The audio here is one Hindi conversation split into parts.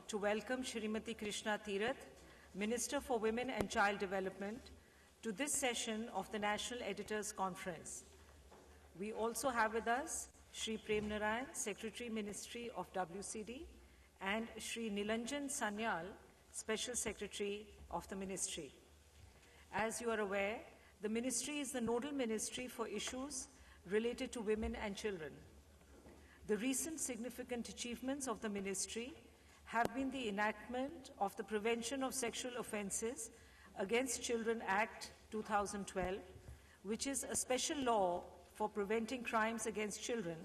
to welcome Shrimati Krishna Tirath, Minister for Women and Child Development, to this session of the National Editors Conference. We also have with us Shri Prem Narayan, Secretary Ministry of WCD, and Shri Nilanjan Sanyal, Special Secretary of the Ministry. As you are aware, the Ministry is the nodal ministry for issues related to women and children. The recent significant achievements of the Ministry have been the enactment of the Prevention of Sexual Offences Against Children Act 2012, which is a special law for preventing crimes against children,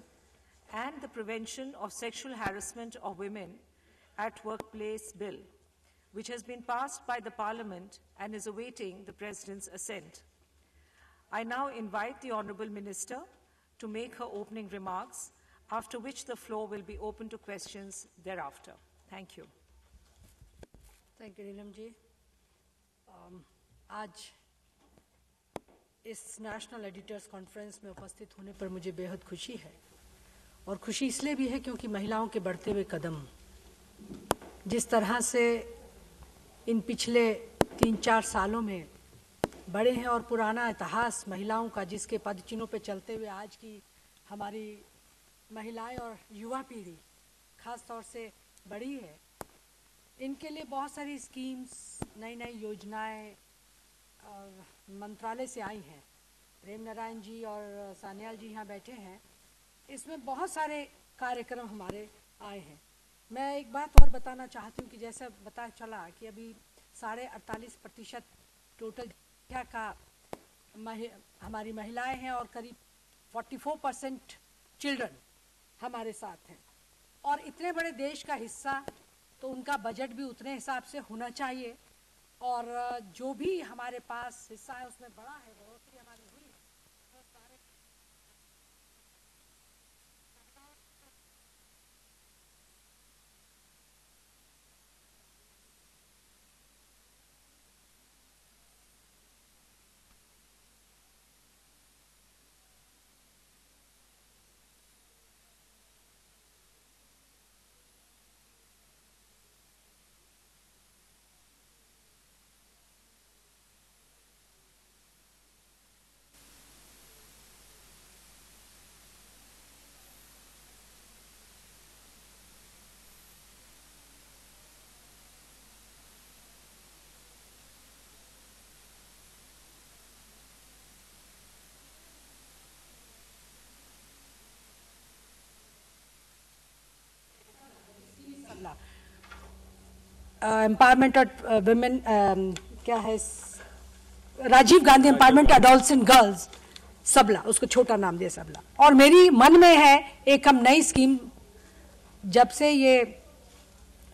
and the Prevention of Sexual Harassment of Women at Workplace Bill, which has been passed by the Parliament and is awaiting the President's assent. I now invite the Honourable Minister to make her opening remarks, after which the floor will be open to questions thereafter. Thank you. Thank you, Neelam ji. आज इस नेशनल एडिटर्स कॉन्फ्रेंस में उपस्थित होने पर मुझे बेहद खुशी है, और खुशी इसलिए भी है क्योंकि महिलाओं के बढ़ते हुए कदम जिस तरह से इन पिछले 3-4 सालों में बड़े हैं, और पुराना इतिहास महिलाओं का जिसके पदचिन्हों पे चलते हुए आज की हमारी महिलाएं और युवा पीढ़ी खास तौर से बड़ी है, इनके लिए बहुत सारी स्कीम्स, नई नई योजनाएं मंत्रालय से आई हैं. प्रेम नारायण जी और सान्याल जी यहाँ बैठे हैं. इसमें बहुत सारे कार्यक्रम हमारे आए हैं. मैं एक बात और बताना चाहती हूँ कि जैसा पता चला कि अभी 48% टोटल जनसंख्या का हमारी महिलाएं हैं, और करीब 44% चिल्ड्रन हमारे साथ हैं. और इतने बड़े देश का हिस्सा, तो उनका बजट भी उतने हिसाब से होना चाहिए, और जो भी हमारे पास हिस्सा है उसमें बड़ा है, बढ़ोतरी हमारी हुई है. एम्पावरमेंट ऑफ वुमेन क्या है, Rajiv Gandhi empowerment adults and girls, Sabla, उसको छोटा नाम दिया सबला. और मेरी मन में है एक हम नई स्कीम, जब से ये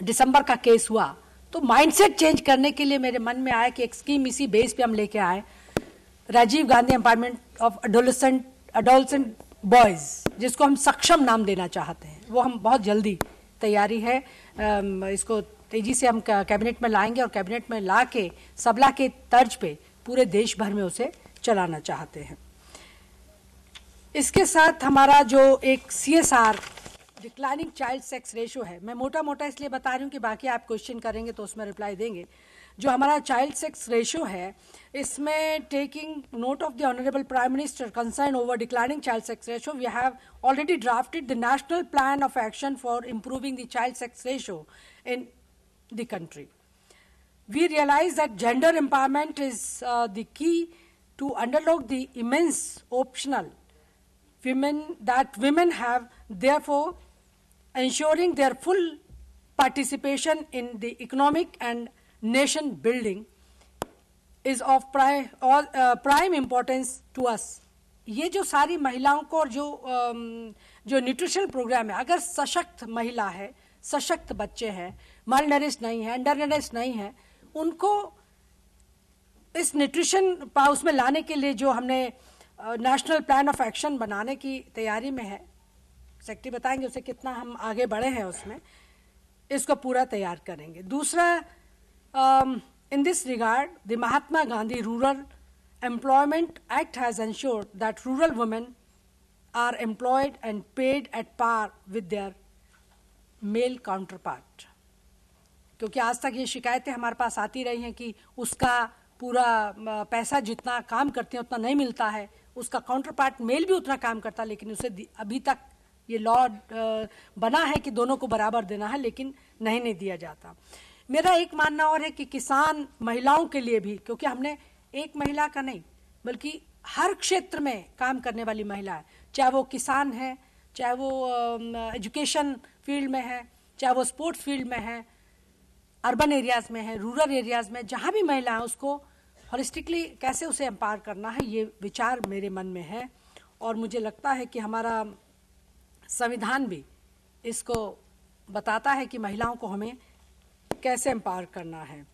दिसंबर का केस हुआ तो माइंडसेट चेंज करने के लिए मेरे मन में आया कि एक स्कीम इसी बेस पे हम लेके आए, Rajiv Gandhi empowerment of adults and boys, जिसको हम सक्षम नाम देना चाहते हैं. वो हम बहुत जल्दी तैयारी है, इसको तेजी से हम कैबिनेट में लाएंगे, और कैबिनेट में ला के सबला के तर्ज पे पूरे देश भर में उसे चलाना चाहते हैं. इसके साथ हमारा जो एक CSR declining child sex ratio है, मैं मोटा मोटा इसलिए बता रही हूँ कि बाकी आप क्वेश्चन करेंगे तो उसमें रिप्लाई देंगे. जो हमारा चाइल्ड सेक्स रेशो है, इसमें taking note of the honourable prime minister concern over declining child sex ratio, we have already drafted the national plan of action for improving the child sex ratio in the country. We realize that gender empowerment is the key to unlock the immense optional that women have, therefore ensuring their full participation in the economic and nation building is of prime importance to us. ये जो सारी महिलाओं को, और जो न्यूट्रिशन प्रोग्राम है, अगर सशक्त महिला है, सशक्त बच्चे हैं, माल नरिश नहीं है, अंडर नरिश नहीं है, उनको इस न्यूट्रिशन उसमें लाने के लिए जो हमने नेशनल प्लान ऑफ एक्शन बनाने की तैयारी में है, सेक्रेटरी बताएंगे उसे कितना हम आगे बढ़े हैं, उसमें इसको पूरा तैयार करेंगे. दूसरा, in this regard the Mahatma Gandhi rural employment act has ensured that rural women are employed and paid at par with their male counterpart. क्योंकि आज तक ये शिकायतें हमारे पास आती रही हैं कि उसका पूरा पैसा जितना काम करते हैं उतना नहीं मिलता है, उसका काउंटर पार्ट मेल भी उतना काम करता है, लेकिन उसे अभी तक ये लॉ बना है कि दोनों को बराबर देना है, लेकिन नहीं दिया जाता। मेरा एक मानना और है कि किसान महिलाओं के लिए भी, क्योंकि हमने एक महिला का नहीं बल्कि हर क्षेत्र में काम करने वाली महिला है, चाहे वो किसान है, चाहे वो एजुकेशन फील्ड में है, चाहे वो स्पोर्ट्स फील्ड में है, अर्बन एरियाज में है, रूरल एरियाज में, जहाँ भी महिला है उसको हॉलिस्टिकली कैसे उसे एम्पावर करना है, ये विचार मेरे मन में है। और मुझे लगता है कि हमारा संविधान भी इसको बताता है कि महिलाओं को हमें कैसे एम्पावर करना है।